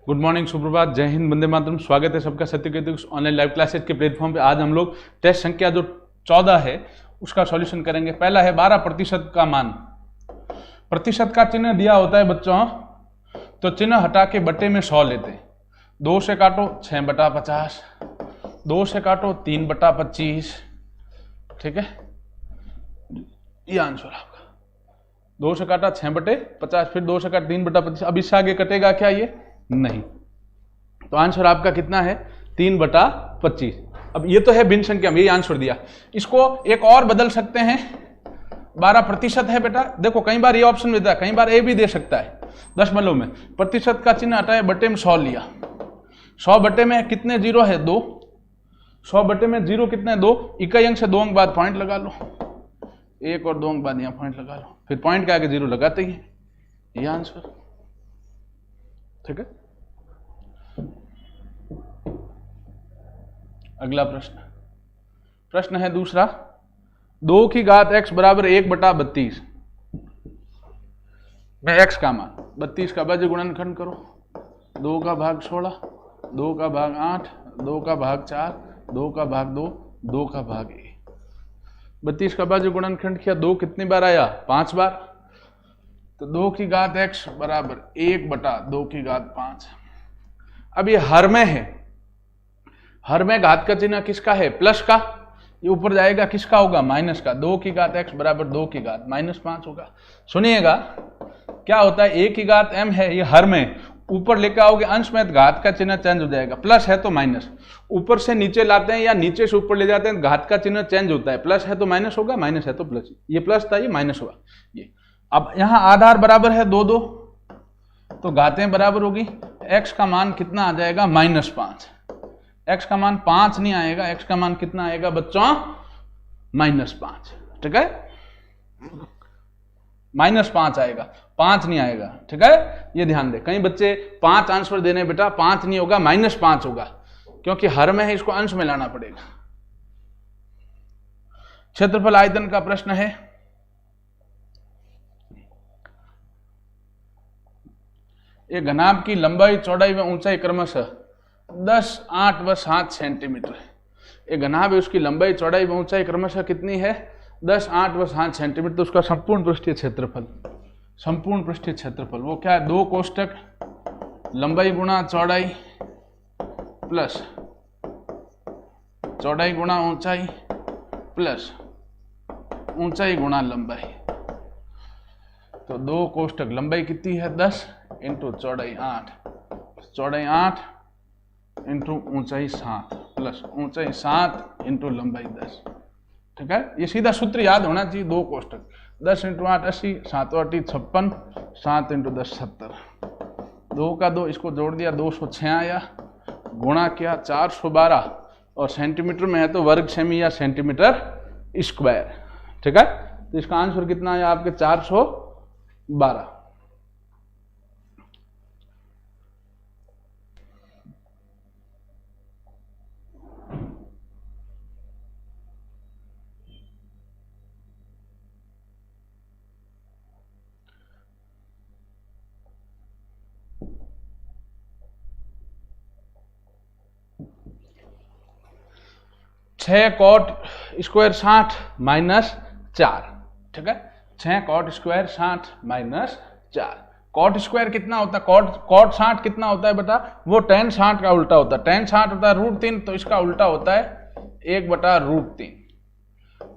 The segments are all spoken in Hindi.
गुड मॉर्निंग, सुप्रभात, जय हिंद, वंदे मातरम। स्वागत है सबका सत्यकेतु ऑनलाइन लाइव क्लासेज के प्लेटफॉर्म पे। आज हम लोग टेस्ट संख्या जो 14 है उसका सॉल्यूशन करेंगे। पहला है 12% का मान। प्रतिशत का चिन्ह दिया होता है बच्चों, तो चिन्ह हटा के बटे में 100 लेते हैं। 2 से काटो 6/50, 2 से काटो 3/25, ठीक है, ये आंसर आपका। 2 से काटा 6/50, फिर 2 से काटा 3/25। अब इससे आगे कटेगा क्या? ये नहीं। तो आंसर आपका कितना है? 3/25। अब ये तो है भिन्न संख्या में, यही आंसर दिया। इसको एक और बदल सकते हैं। 12% है बेटा, देखो कई बार ये ऑप्शन देता है, कई बार ए भी दे सकता है दशमलव में। प्रतिशत का चिन्ह हटाया, बटे में 100 लिया। 100 बटे में कितने जीरो है? 2। 100 बटे में जीरो कितने? 2। इकाई अंक से 2 अंक बाद पॉइंट लगा लो, 1 और 2 अंक बाद यहां पॉइंट लगा लो, फिर पॉइंट के आगे जीरो लगाते ही, ये आंसर, ठीक है। अगला प्रश्न है दूसरा। 2 की घात x बराबर 1/32 में x का मान 32 का बाज्य गुणनखंड करो। 2 का भाग 16, 2 का भाग 8, 2 का भाग 4, 2 का भाग 2, 2 का भाग 1। 32 का बाज्य गुणनखंड किया, 2 कितनी बार आया? 5 बार। तो 2 की घात x बराबर 1/2 की घात 5। अब ये हर में है, हर में घात का चिन्ह किसका है? प्लस का। ये ऊपर जाएगा, किसका होगा? माइनस का। 2 की घात x बराबर 2 की घात -5 होगा। सुनिएगा क्या होता है, 1 की घात m है, ये हर में, ऊपर लेकर आओगे अंश में तो घात का चिन्ह चेंज हो जाएगा। प्लस है तो माइनस, ऊपर से नीचे लाते हैं या नीचे से ऊपर ले जाते हैं, घात का चिन्ह चेंज होता है। प्लस है तो माइनस होगा, माइनस है तो प्लस। ये प्लस था, ये माइनस हुआ। ये अब यहां आधार बराबर है 2 2, तो घातें बराबर होगी। x का मान कितना आ जाएगा? -5। x का मान 5 नहीं आएगा, x का मान कितना आएगा बच्चों? -5, ठीक है। -5 आएगा, 5 नहीं आएगा, ठीक है। ये ध्यान दे, कई बच्चे 5 आंसर देने, बेटा 5 नहीं होगा, -5 होगा, क्योंकि हर में है, इसको अंश में लाना पड़ेगा। क्षेत्रफल आयतन का प्रश्न है। एक घनाभ की लंबाई, चौड़ाई व ऊंचाई क्रमशः 10, 8 व 7 सेंटीमीटर है। एक घनाभ है, उसकी लंबाई, चौड़ाई व ऊंचाई क्रमशः कितनी है? 10, 8 व 7 सेंटीमीटर। तो उसका संपूर्ण पृष्ठीय क्षेत्रफल, संपूर्ण पृष्ठीय क्षेत्रफल वो क्या है? 2 कोष्टक लंबाई गुणा चौड़ाई प्लस चौड़ाई गुणा ऊंचाई प्लस ऊंचाई गुणा लंबाई। तो 2 कोष्टक लंबाई कितनी है? 10 इंटू चौड़ाई 8, चौड़ाई 8 इंटू ऊंचाई 7 प्लस ऊंचाई 7 इंटू लंबाई 10, ठीक है। ये सीधा सूत्र याद होना चाहिए। 2 कोष्टक 10 इंटू 8 80, 7 8 56, 7 इंटू 10 70। 2 का 2, इसको जोड़ दिया 206 आया, गुणा किया 412, और सेंटीमीटर में है तो वर्ग सेमी या सेंटीमीटर स्क्वायर, ठीक है। तो इसका आंसर कितना आया आपके? 412। छह कॉट स्क्वायर 60 -4, ठीक है। 6 कॉट स्क्वायर 60 -4। कॉट स्क्वायर कितना होता है? कॉट 60 कितना होता है बेटा? वो tan 60 का उल्टा होता है। tan 60 होता है √3, तो इसका उल्टा होता है 1/√3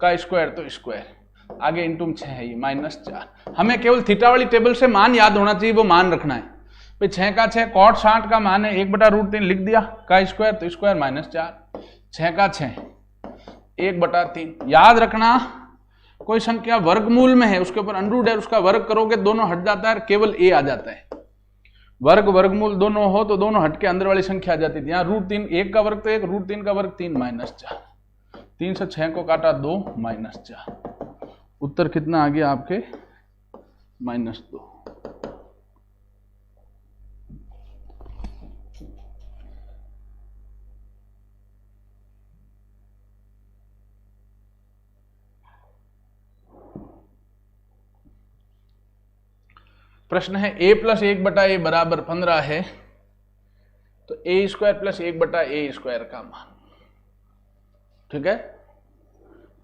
का स्क्वायर, तो स्क्वायर आगे इंटू 6 है, ये -4। हमें केवल थीटा वाली टेबल से मान याद होना चाहिए, वो मान रखना है भाई। 6 का 6, कॉट 60 का मान है 1/√3 लिख दिया, का स्क्वायर तो स्क्वायर -4। 6 का 6 1/3। याद रखना, कोई संख्या वर्गमूल में है, उसके ऊपर अंडररूट है, उसका वर्ग करोगे दोनों हट जाता है, केवल a आ जाता है। वर्ग वर्गमूल दोनों हो तो दोनों हट के अंदर वाली संख्या आ जाती थी। यहाँ √3, 1 का वर्ग तो 1, √3 का वर्ग 3 -4। 3 से 6 को काटा 2 -4। उत्तर कितना आ गया आपके? -2। प्रश्न है a + 1/a बराबर 15 है, तो ए स्क्वायर प्लस 1/a² का मान। ठीक है,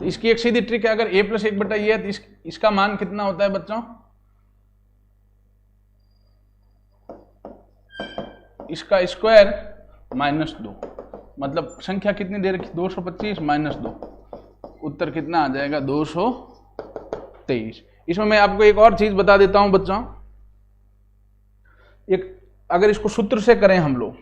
तो इसकी एक सीधी ट्रिक है, अगर a प्लस 1/a है तो इसका मान कितना होता है बच्चों, इसका स्क्वायर -2, मतलब संख्या कितनी दे रखी, 225 - 2, उत्तर कितना आ जाएगा 223। इसमें मैं आपको एक और चीज बता देता हूं बच्चों, एक अगर इसको सूत्र से करें हम लोग,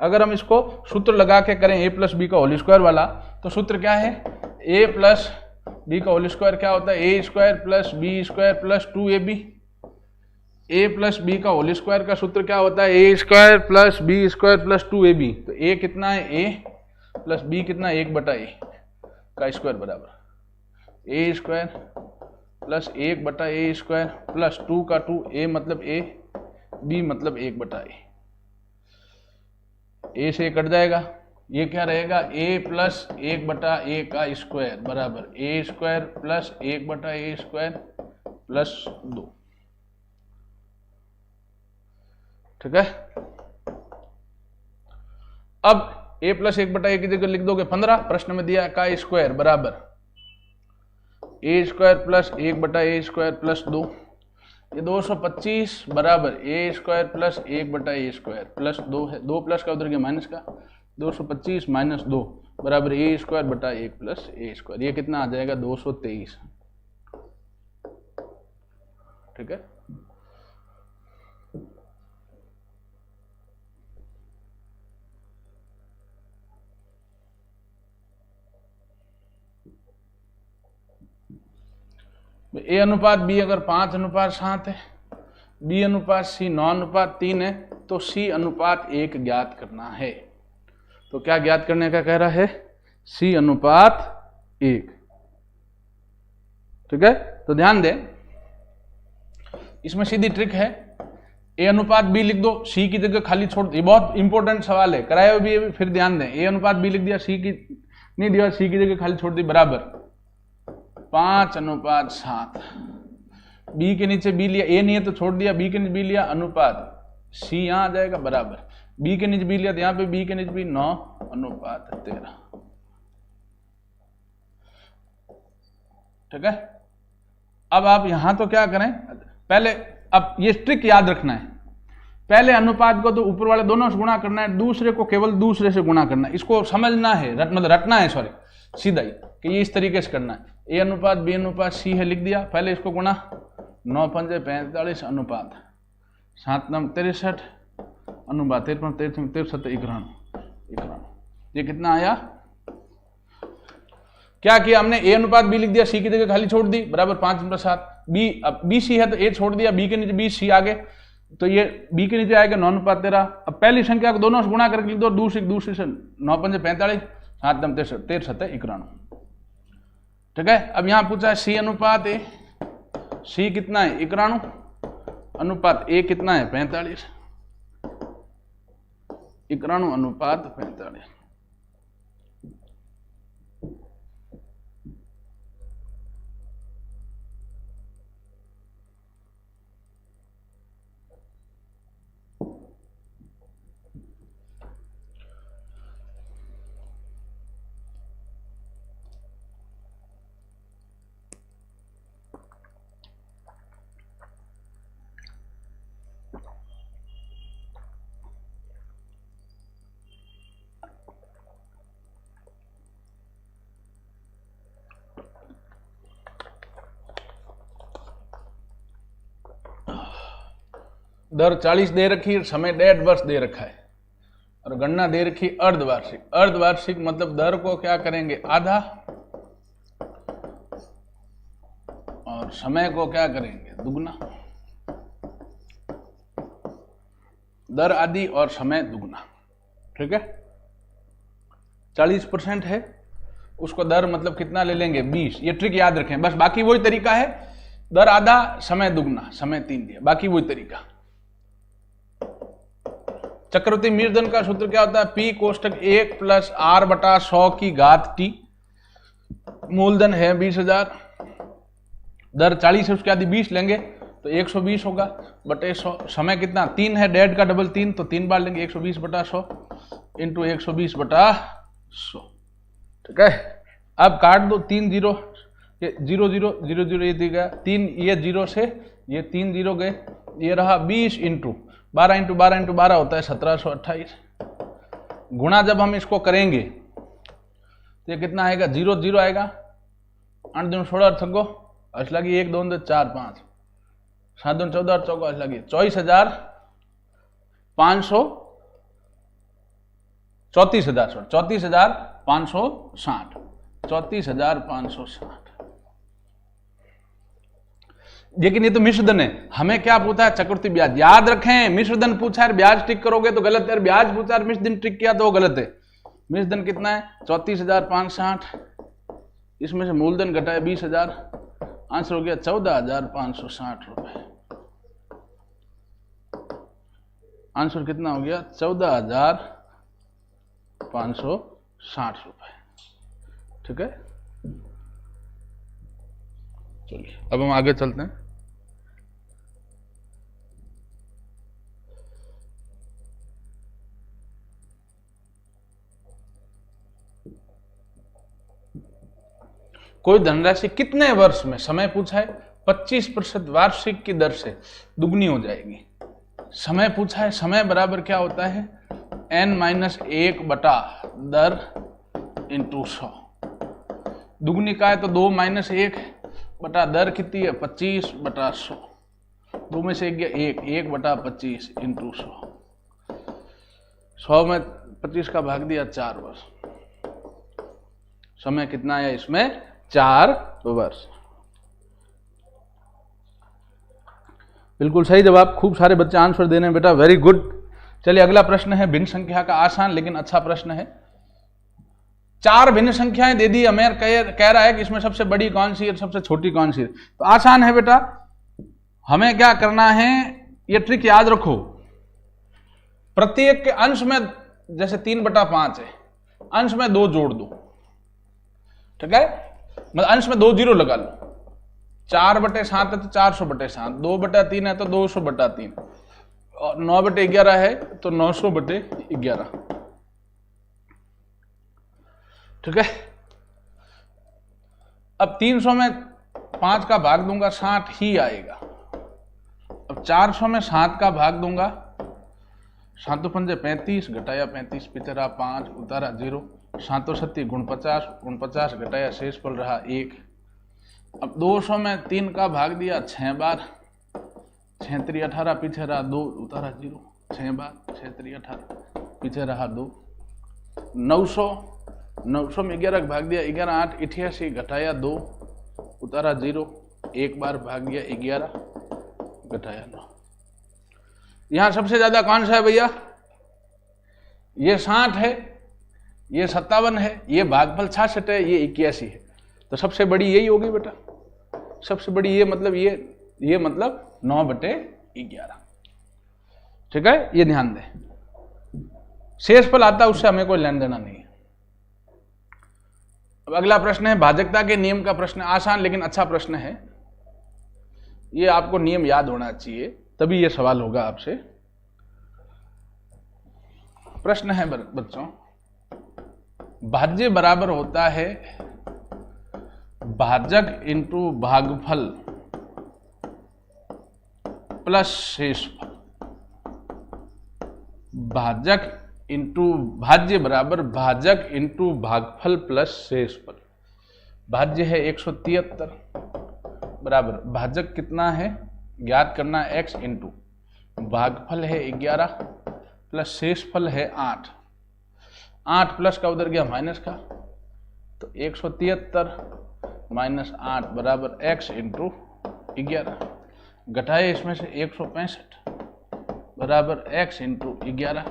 अगर हम इसको सूत्र लगा के करें a प्लस बी का होल स्क्वायर वाला, तो सूत्र क्या है, a प्लस बी का होल स्क्वायर क्या होता है, a square plus b square plus 2ab। a plus b का होल स्क्वायर का सूत्र क्या होता है, a square plus b square plus 2ab। तो a कितना है, a प्लस b कितना, 1/a का स्क्वायर बराबर a square plus 1/a square plus 2 का 2, a मतलब a, b मतलब 1/a। a से कट जाएगा, ये क्या रहेगा, a प्लस 1/a का स्क्वायर बराबर a square plus 1/a square plus 2। ठीक है, अब a प्लस 1/a की जगह लिख दोगे 15, प्रश्न में दिया का स्क्वायर बराबर a square plus 1/a square plus 2, ये 225 बराबर a square plus 1/a square plus 2 है, 2 प्लस का उधर गया माइनस का, 225 - 2 बराबर a स्क्वायर बटा 1 प्लस a स्क्वायर, ये कितना आ जाएगा 223। ठीक है, a अनुपात b अगर 5:7 है, b अनुपात c 9:3 है, तो c अनुपात 1 ज्ञात करना है। तो क्या ज्ञात करने का कह रहा है, c अनुपात 1। ठीक है, तो ध्यान दें, इसमें सीधी ट्रिक है, a अनुपात b लिख दो, c की जगह खाली छोड़, ये बहुत इंपॉर्टेंट सवाल है, कराया हुआ भी है, फिर ध्यान दें, a अनुपात b लिख दिया, c की नहीं दिया, c की जगह खाली छोड़ दी, बराबर 5:7। b के नीचे b लिया, a नहीं है तो छोड़ दिया, b के नीचे b लिया, अनुपात c यहां आ जाएगा बराबर, b के नीचे b लिया तो यहां पे b के नीचे b 9:13। ठीक है, अब आप यहां तो क्या करें, पहले अब ये ट्रिक याद रखना है, पहले अनुपात को तो ऊपर वाले दोनों से गुणा करना है, दूसरे को केवल दूसरे से गुणा करना है, इसको समझना है, मतलब रटना है, सॉरी सीधा ही, कि ये इस तरीके से करना है। a अनुपात b अनुपात c है, लिख दिया, पहले इसको गुणा, 9 पंजे 45 अनुपात 7 9 63 अनुपात 13 63 91, ये कितना आया, क्या किया हमने, a अनुपात b लिख दिया, c की जगह खाली छोड़ दी, बराबर 5:7। b अब b c है तो a छोड़ दिया, b के नीचे b c आगे, तो ये b के नीचे आएगा 9:13। अब पहली संख्या को दोनों से गुणा करके लिख दो, दूसरी से 9 पंजे 45 7 9 63 91। ठीक है, अब यहां पूछा है c अनुपात a, c कितना है 91, अनुपात a कितना है 45, 91 अनुपात 45। दर 40 दे रखी, समय 1.5 वर्ष दे रखा है, और गणना दे रखी अर्धवार्षिक। अर्धवार्षिक मतलब दर को क्या करेंगे, आधा, और समय को क्या करेंगे, दुगना। दर आधी और समय दुगना। ठीक है, 40% है, उसको दर मतलब कितना ले लेंगे 20। ये ट्रिक याद रखें बस, बाकी वही तरीका है, दर आधा समय दुगना, समय 3 दिया, बाकी वही तरीका। चक्रवर्ती मीरधन का सूत्र क्या होता है, P कोष्टक 1 प्लस R बटा 100 की घात T। मूलधन है 20,000, दर 40 है, उसके आदि 20 लेंगे तो 120 होगा बटे 100। समय कितना 3 है, डेढ़ का डबल 3, तो 3 बार लेंगे 120 बटा 100 इंटू 120 बटा 100। ठीक है, अब काट दो 3 जीरो, ये 0 0 0 0 ये दी गया 3, ये 0 से ये 3 0 गए, ये रहा 20 इंटू 12 इंटू 12 इंटू 12 होता है 1728। गुणा जब हम इसको करेंगे तो ये कितना आएगा 0 0 आएगा, 8 दूनी 16 थको अर्थ लगी 1 2 4 5 7 दूनी 14 चौका अर्थ लगी 34,560 34,560। लेकिन ये तो मिश्रधन है, हमें क्या पूछा है चक्रवृद्धि ब्याज। याद रखें मिश्रधन पूछा है ब्याज टिक करोगे तो गलत है, ब्याज पूछा है मिश्रधन टिक किया तो गलत है। मिश्रधन कितना है 34,560, इसमें से मूलधन घटाया 20,000, आंसर हो गया 14,560 रुपए। आंसर कितना हो गया 14,560 रुपए। ठीक है, चलिए अब हम आगे चलते हैं। कोई धनराशि कितने वर्ष में, समय पूछा है 25% वार्षिक की दर से दुगनी हो जाएगी। समय पूछा है, समय बराबर क्या होता है n-1 बटा दर इंटू 100। दुगनी का है तो 2 - 1 बटा दर कितनी है 25 बटा 100, 2 में से 1 बटा 25 इंटू 100। 100 में 25 का भाग दिया 4 वर्ष। समय कितना आया इसमें 4 वर्ष। बिल्कुल सही जवाब, खूब सारे बच्चे आंसर देने बेटा, वेरी गुड। चलिए अगला प्रश्न है भिन्न संख्या का, आसान लेकिन अच्छा प्रश्न है। 4 भिन्न संख्याएं दे दी, अमेर कह रहा है कि इसमें सबसे बड़ी कौन सी है सबसे छोटी कौन सी है। तो आसान है बेटा, हमें क्या करना है, ये ट्रिक याद रखो। प्रत्येक के अंश में जैसे 3/5 है, अंश में 2 जोड़ दो। ठीक है, मतलब अंश में 2 जीरो लगा लो। 4/7 है तो 400/7, 2/3 है तो 200/3, और 9/11 है तो 900/11। ठीक है, अब 300 में 5 का भाग दूंगा 60 ही आएगा। अब 400 में 7 का भाग दूंगा, 7 पंजे 35 घटाया 35 पिछरा 5 उतारा 0, 7 7 गुण 50 49 घटाया शेष फल रहा 1। अब 200 में 3 का भाग दिया 6 बार, 6 3 18 पीछे रहा 2 उतारा 0, 6 बार 6 3 18 पीछे रहा 2। 900 में 11 का भाग दिया 11 8 88 घटाया 2 उतारा 0, 1 बार भाग दिया 11 घटाया 9। यहां सबसे ज्यादा कौन सा है भैया, ये 60 है, ये 57 है, ये भागफल 66 है, ये 81 है। तो सबसे बड़ी यही होगी बेटा, सबसे बड़ी ये मतलब ये मतलब 9/11। ठीक है, ये ध्यान दें। शेष फल आता है उससे हमें कोई लेन देना नहीं है। अब अगला प्रश्न है भाजकता के नियम का प्रश्न, आसान लेकिन अच्छा प्रश्न है। ये आपको नियम याद होना चाहिए तभी ये सवाल होगा आपसे। प्रश्न है बच्चों, भाज्य बराबर होता है भाजक इंटू भागफल प्लस शेषफल। भाजक इंटू भाज्य बराबर भाजक इंटू भागफल प्लस शेषफल। भाज्य है 173 बराबर भाजक कितना है ज्ञात करना है x इंटू भागफल है 11 प्लस शेषफल है 8। 8 प्लस का उधर गया माइनस का, तो 173 माइनस 8 बराबर x इंटू 11। घटाए इसमें से 165 बराबर x इंटू 11।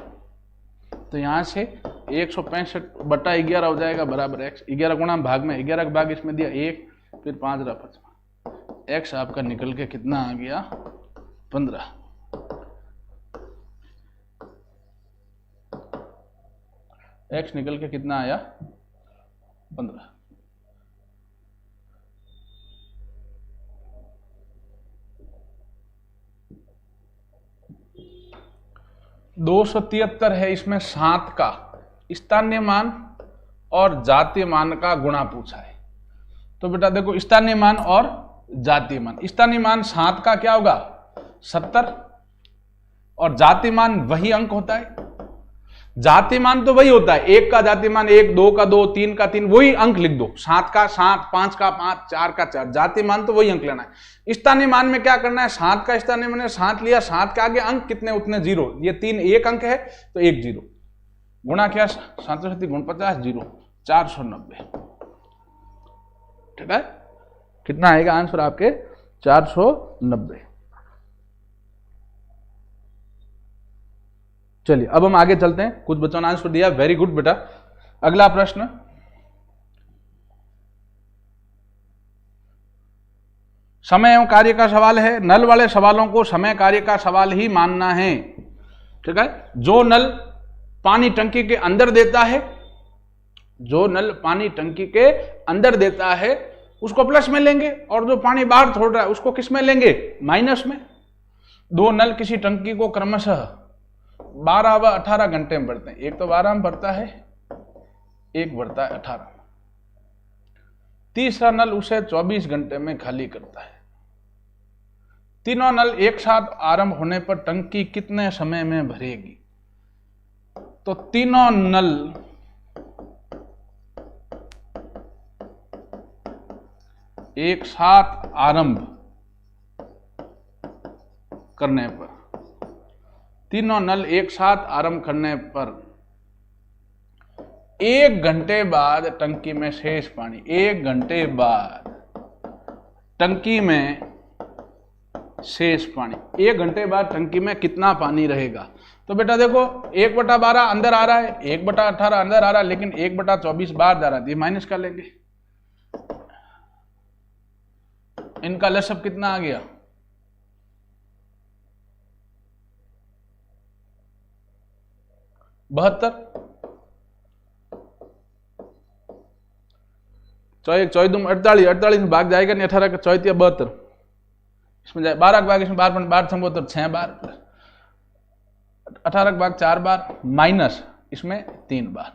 तो यहाँ से 165/11 हो जाएगा बराबर x। 11 गुणा भाग में 11 का भाग इसमें दिया 1, फिर 5 रहा 5। x आपका निकल के कितना आ गया 15। x निकल के कितना आया 15। 273 है, इसमें 7 का स्थानीय मान और जातीय मान का गुणा पूछा है। तो बेटा देखो स्थानीय मान और जातीय मान, स्थानीय मान 7 का क्या होगा 70 और जातीय मान वही अंक होता है। जातीय मान तो वही होता है, 1 का जातीय मान 1, 2 का 2, 3 का 3, वही अंक लिख दो। 7 का 7, 5 का 5, 4 का 4, जातीय मान तो वही अंक लेना है। स्थानीय मान में क्या करना है, 7 का स्थानीय मान 7 लिया, 7 के आगे अंक कितने उतने 0, ये 3 एक अंक है तो 1 0, गुणा किया 7 गुण 50 0, 490। ठीक है, कितना आएगा आंसर आपके 490। चलिए अब हम आगे चलते हैं, कुछ बच्चों ने आंसर दिया, वेरी गुड बेटा। अगला प्रश्न, समय एवं कार्य का सवाल है। नल वाले सवालों को समय कार्य का सवाल ही मानना है। ठीक है, जो नल पानी टंकी के अंदर देता है, जो नल पानी टंकी के अंदर देता है उसको प्लस में लेंगे, और जो पानी बाहर छोड़ रहा है उसको किस में लेंगे, माइनस में। दो नल किसी टंकी को क्रमशः 12 व 18 घंटे में भरते हैं, एक तो 12 में भरता है, एक भरता है 18। तीसरा नल उसे 24 घंटे में खाली करता है। तीनों नल एक साथ आरंभ होने पर टंकी कितने समय में भरेगी। तो तीनों नल एक साथ आरंभ करने पर, तीनों नल एक साथ आरंभ करने पर 1 घंटे बाद टंकी में शेष पानी, 1 घंटे बाद टंकी में शेष पानी, 1 घंटे बाद टंकी में कितना पानी रहेगा। तो बेटा देखो 1/12 अंदर आ रहा है, 1/18 अंदर आ रहा है, लेकिन 1/24 बाहर जा रहा है, ये माइनस कर लेंगे। इनका लसअप कितना आ गया, 72। 14 48, 48 में भाग जाएगा नहीं, 18 का 14 72, इसमें जाए 12 का भाग, इसमें 12 संबोधन 6 बार, 18 का भाग 4 बार, माइनस इसमें 3 बार,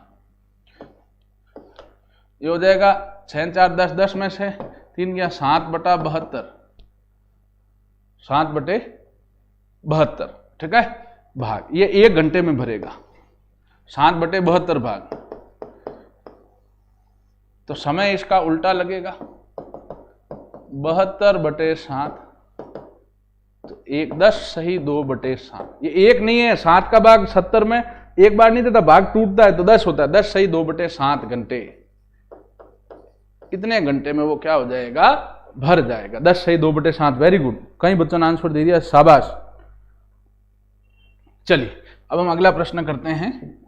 ये हो जाएगा 6 4 10, 10 में से 3 गया 7/72, 7/72। ठीक है, भाग ये 1 घंटे में भरेगा, 7/72 भाग, तो समय इसका उल्टा लगेगा 72/7, तो 1 10 सही 2/7, ये 1 नहीं है, 7 का भाग 70 में एक बार नहीं देता, भाग टूटता है तो 10 होता है, 10 सही 2/7 घंटे, इतने घंटे में वो क्या हो जाएगा, भर जाएगा। 10 सही 2/7, वेरी गुड। कई बच्चों ने आंसर दे दिया, शाबाश। चलिए अब हम अगला प्रश्न करते हैं।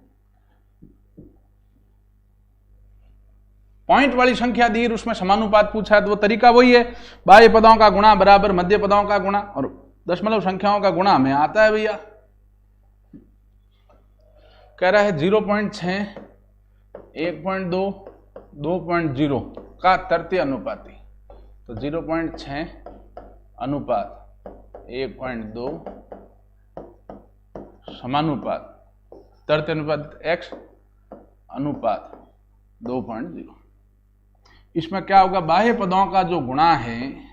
पॉइंट वाली संख्या दी, उसमें समानुपात पूछा है, तो वो तरीका वही है, बाह्य पदों का गुणा बराबर मध्य पदों का गुणा और दशमलव संख्याओं का गुणा में आता है भैया। कह रहा है 0.6, 1.2, 2.0 का तृतीय अनुपाती, तो 0.6 अनुपात 1.2 समानुपात तृतीय अनुपात x अनुपात 2.0। इसमें क्या होगा, बाह्य पदों का जो गुणा है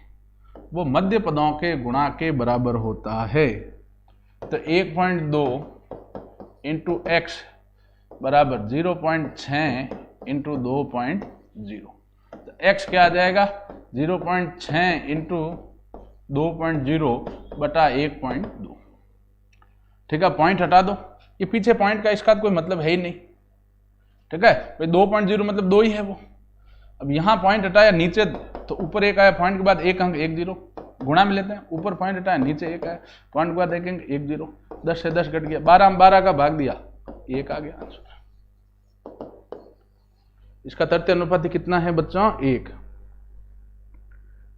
वो मध्य पदों के गुणा के बराबर होता है। तो 1.2 इंटू x बराबर 0.6 इंटू 2.0, तो x क्या आ जाएगा 0.6 इंटू 2.0 बटा 1.2। ठीक है, पॉइंट हटा दो, ये पीछे पॉइंट का इसका कोई मतलब है ही नहीं। ठीक है, 2.0 मतलब 2 ही है वो। अब यहां पॉइंट हटाया, नीचे तो ऊपर 1 आया, पॉइंट के बाद 1 अंक 1 0, गुणा में लेते हैं, ऊपर पॉइंट हटाया नीचे 1 आया, पॉइंट के बाद 1 अंक 1 0, 10 से 10 घट गया, 12 में 12 का भाग दिया, 1 आ गया आंसर। इसका तृतीय अनुपाती कितना है बच्चों, 1।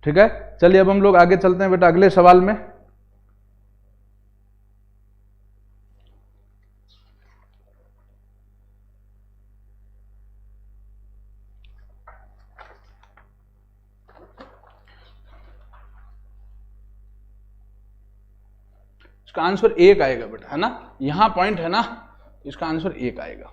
ठीक है, चलिए अब हम लोग आगे चलते हैं बेटा अगले सवाल में। इसका आंसर 1 आएगा बेटा, है ना, यहां पॉइंट है ना, इसका आंसर 1 आएगा।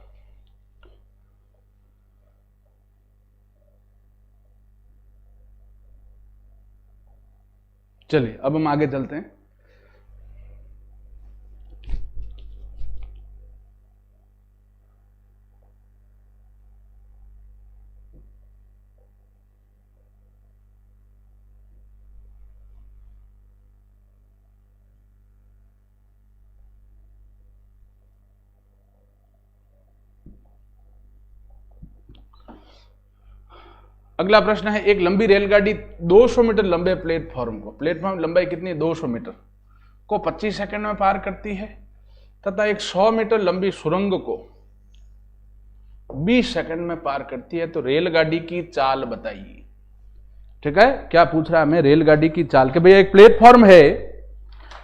चलिए अब हम आगे चलते हैं। अगला प्रश्न है, एक लंबी रेलगाड़ी 200 मीटर लंबे प्लेटफॉर्म लंबाई कितनी, 200 मीटर को 25 सेकंड में पार करती है तथा एक 100 मीटर लंबी सुरंग को 20 सेकंड में पार करती है, तो रेलगाड़ी की चाल बताइए। ठीक है, क्या पूछ रहा है हमें, रेलगाड़ी की चाल के भैया एक प्लेटफॉर्म है,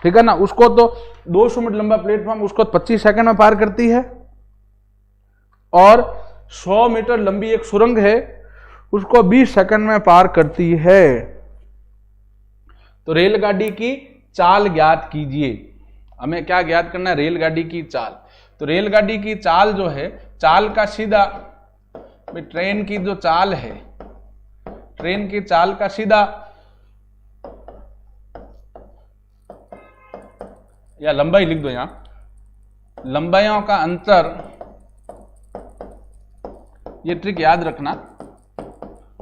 ठीक है ना, उसको तो 200 मीटर लंबा प्लेटफॉर्म उसको 25 सेकंड में पार करती है, और 100 मीटर लंबी एक सुरंग है उसको 20 सेकंड में पार करती है, तो रेलगाड़ी की चाल ज्ञात कीजिए। हमें क्या ज्ञात करना है, रेलगाड़ी की चाल। तो रेलगाड़ी की चाल जो है, चाल का सीधा, ट्रेन की जो चाल है, ट्रेन की चाल का सीधा या लंबाई लिख दो यहां, लंबाइयों का अंतर, ये ट्रिक याद रखना,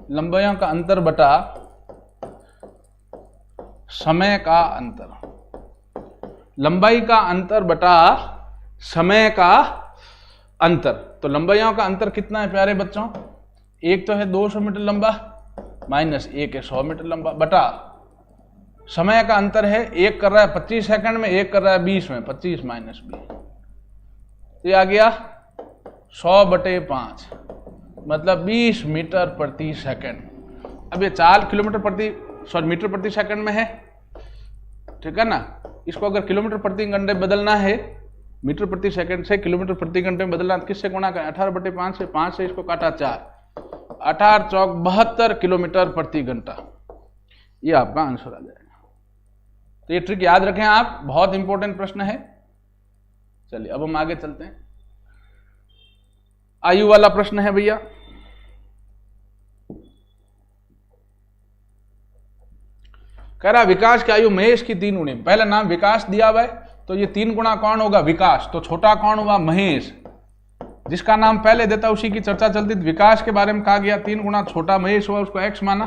लंबाइयों का अंतर बटा समय का अंतर, लंबाई का अंतर बटा समय का अंतर। तो लंबाइयों का अंतर कितना है प्यारे बच्चों, एक तो है 200 मीटर लंबा माइनस एक है 100 मीटर लंबा, बटा समय का अंतर है, एक कर रहा है 25 सेकंड में, एक कर रहा है 20 में, 25 माइनस 20, ये आ गया 100/5, मतलब 20 मीटर प्रति सेकंड। अब ये चाल मीटर प्रति सेकंड में है, ठीक है ना, इसको अगर किलोमीटर प्रति घंटे बदलना है, मीटर प्रति सेकंड से किलोमीटर प्रति घंटे में बदलना, किससे गुणा करें, 18/5 से, 5 से इसको काटा 4, 18 चौक 72 किलोमीटर प्रति घंटा, ये आपका आंसर आ जाएगा। तो ये ट्रिक याद रखें आप, बहुत इंपॉर्टेंट प्रश्न है। चलिए अब हम आगे चलते हैं। आयु वाला प्रश्न है भैया, कह रहा विकास की आयु महेश की 3 गुनी, पहला नाम विकास दिया हुआ है, तो ये 3 गुना कौन होगा, विकास, तो छोटा कौन हुआ, महेश, जिसका नाम पहले देता उसी की चर्चा चलती। विकास के बारे में कहा गया 3 गुना छोटा महेश हुआ, उसको x माना,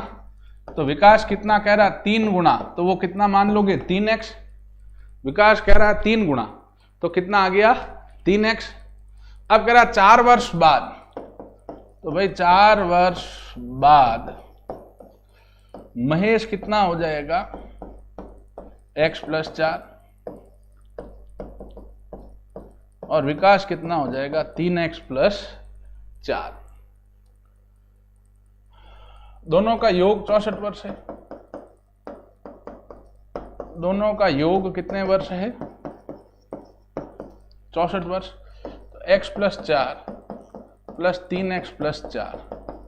तो विकास कितना कह रहा है 3 गुना, तो वो कितना मान लोगे 3x, विकास कह रहा है 3 गुना, तो कितना आ गया 3x। अब कह रहा 4 वर्ष बाद, तो भाई 4 वर्ष बाद महेश कितना हो जाएगा, x + 4, और विकास कितना हो जाएगा 3x + 4, दोनों का योग 64 वर्ष है, दोनों का योग कितने वर्ष है, 64 वर्ष, तो x + 4 + 3x + 4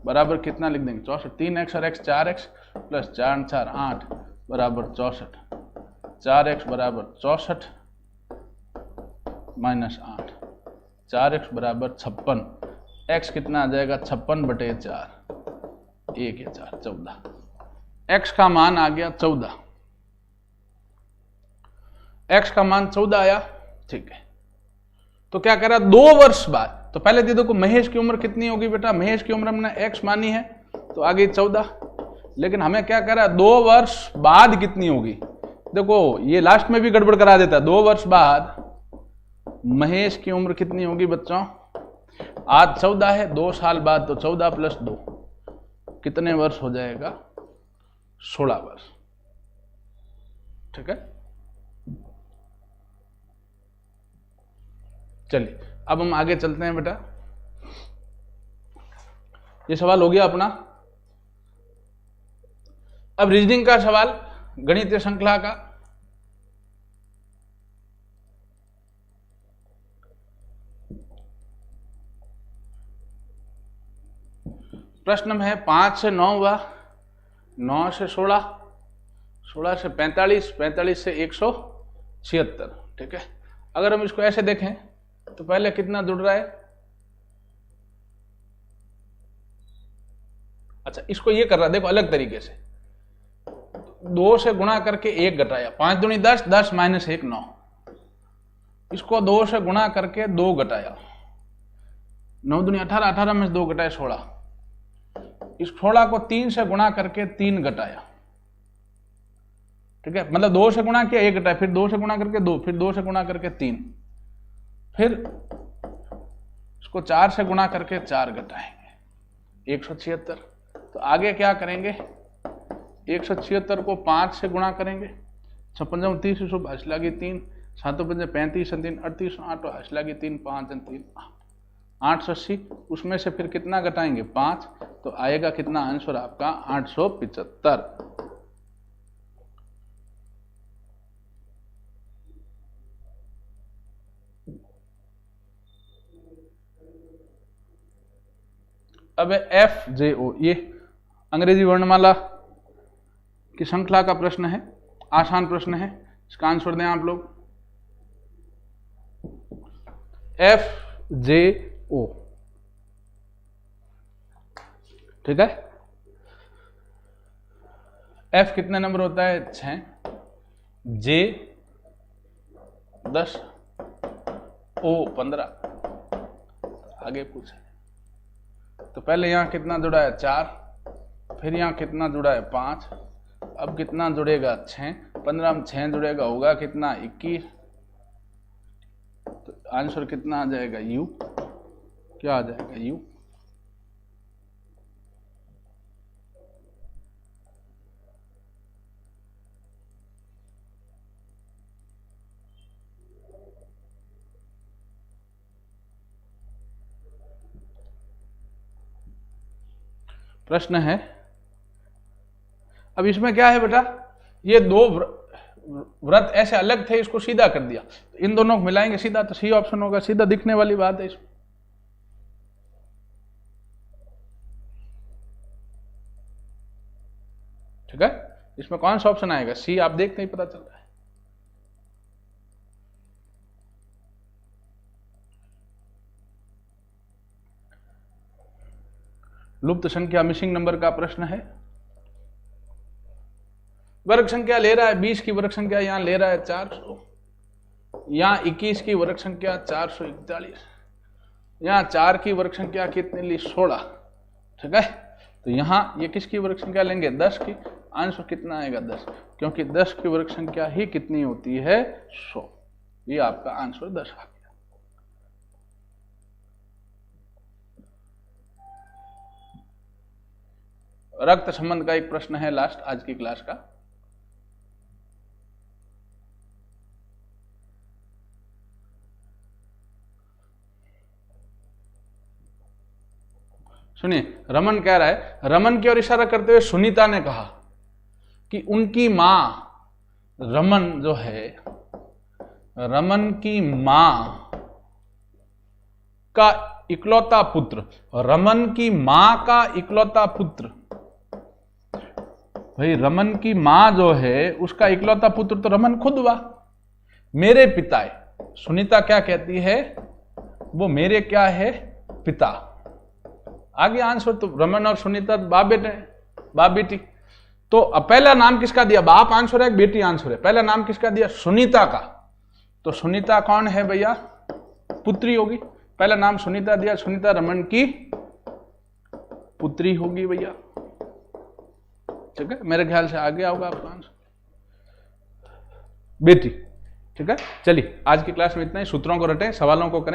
बराबर कितना लिख देंगे, 64, 3x और x 4x + 4 4 8 बराबर 64, 4x बराबर 64 माइनस 8, 4x बराबर 56, x कितना आ जाएगा 56/4, 1 या 4 14, x का मान आ गया 14, x का मान 14 आया, ठीक है। तो क्या कह रहा 2 वर्ष बाद, तो पहले दे देखो महेश की उम्र कितनी होगी बेटा, महेश की उम्र हमने x मानी है, तो आ गई 14, लेकिन हमें क्या कह रहा है 2 वर्ष बाद कितनी होगी, देखो ये लास्ट में भी गड़बड़ करा देता है, 2 वर्ष बाद महेश की उम्र कितनी होगी बच्चों, आज 14 है, 2 साल बाद तो 14 + 2 कितने वर्ष हो जाएगा, 16 वर्ष, ठीक है। चलिए अब हम आगे चलते हैं बेटा, ये सवाल हो गया अपना। अब रीजनिंग का सवाल, गणितीय श्रृंखला का, प्रश्न है 5 से 9 हुआ, 9 से 16, 16 से 45, 45 से 176, ठीक है। अगर हम इसको ऐसे देखें तो पहले कितना जुड़ रहा है, अच्छा इसको ये कर रहा है, देखो अलग तरीके से, 2 से गुणा करके 1 घटाया, 5 दूनी 10, 10 माइनस 1 9, इसको 2 से गुणा करके 2 घटाया, 9 दूनी 18, 18 में से 2 घटाए 16, इस 16 को 3 से गुणा करके 3 घटाया, ठीक है, मतलब 2 से गुणा किया 1 घटाया, फिर 2 से गुणा करके 2, फिर 2 से गुणा करके 3, फिर इसको 4 से गुणा करके 4 घटाएंगे, 176। तो आगे क्या करेंगे, 176 को 5 से गुणा करेंगे, 56 30 हंस लगी 3, 7 5 35 3 38 8 हंस लगी 3 5 3 880, उसमें से फिर कितना घटाएंगे 5, तो आएगा कितना आंसर आपका 875। अब FJO, ये अंग्रेजी वर्णमाला की श्रृंखला का प्रश्न है, आसान प्रश्न है, इसका आंसर दें आप लोग। FJO, ठीक है। F कितने नंबर होता है 6, J 10, O 15। आगे पूछे तो पहले यहां कितना जुड़ा है 4, फिर यहां कितना जुड़ा है 5, अब कितना जुड़ेगा 6, 15 में 6 जुड़ेगा, होगा कितना 21। तो आंसर कितना आ जाएगा U, क्या आ जाएगा U। प्रश्न है, अब इसमें क्या है बेटा, ये 2 व्रत ऐसे अलग थे, इसको सीधा कर दिया, तो इन दोनों को मिलाएंगे सीधा, तो सी ऑप्शन होगा, सीधा दिखने वाली बात है इसमें। ठीक है, इसमें कौन सा ऑप्शन आएगा, सी, आप देखते ही पता चल रहा है। लुप्त संख्या मिसिंग नंबर का प्रश्न है। वर्ग संख्या ले रहा है 20 की वर्ग संख्या यहां ले रहा है 400, यहां 21 की वर्ग संख्या 441, यहां 4 की वर्ग संख्या कितने ली 16, ठीक है। तो यहां ये किसकी वर्ग संख्या लेंगे 10 की, आंसर कितना आएगा 10, क्योंकि 10 की वर्ग संख्या ही कितनी होती है 100, ये आपका आंसर 10 आ गया। रक्त संबंध का एक प्रश्न है लास्ट आज की क्लास का। सुनिए, रमन कह रहा है, रमन की ओर इशारा करते हुए सुनीता ने कहा कि उनकी मां, रमन जो है, रमन की मां का इकलौता पुत्र, रमन की मां का इकलौता पुत्र, भाई रमन की मां जो है उसका इकलौता पुत्र तो रमन खुद हुआ, मेरे पिता है। सुनीता क्या कहती है, वो मेरे क्या है पिता। आगे आंसर तो रमन और सुनीता बाप बेटे, बाप बेटी। तो अब पहला नाम किसका दिया, बाप आंसर है बेटी आंसर है, पहला नाम किसका दिया सुनीता का, तो सुनीता कौन है भैया, पुत्री होगी, पहला नाम सुनीता दिया, सुनीता रमन की पुत्री होगी भैया, ठीक है। मेरे ख्याल से आगे होगा आपका आंसर बेटी, ठीक है। चलिए आज की क्लास में इतना ही, सूत्रों को रटें, सवालों को करें।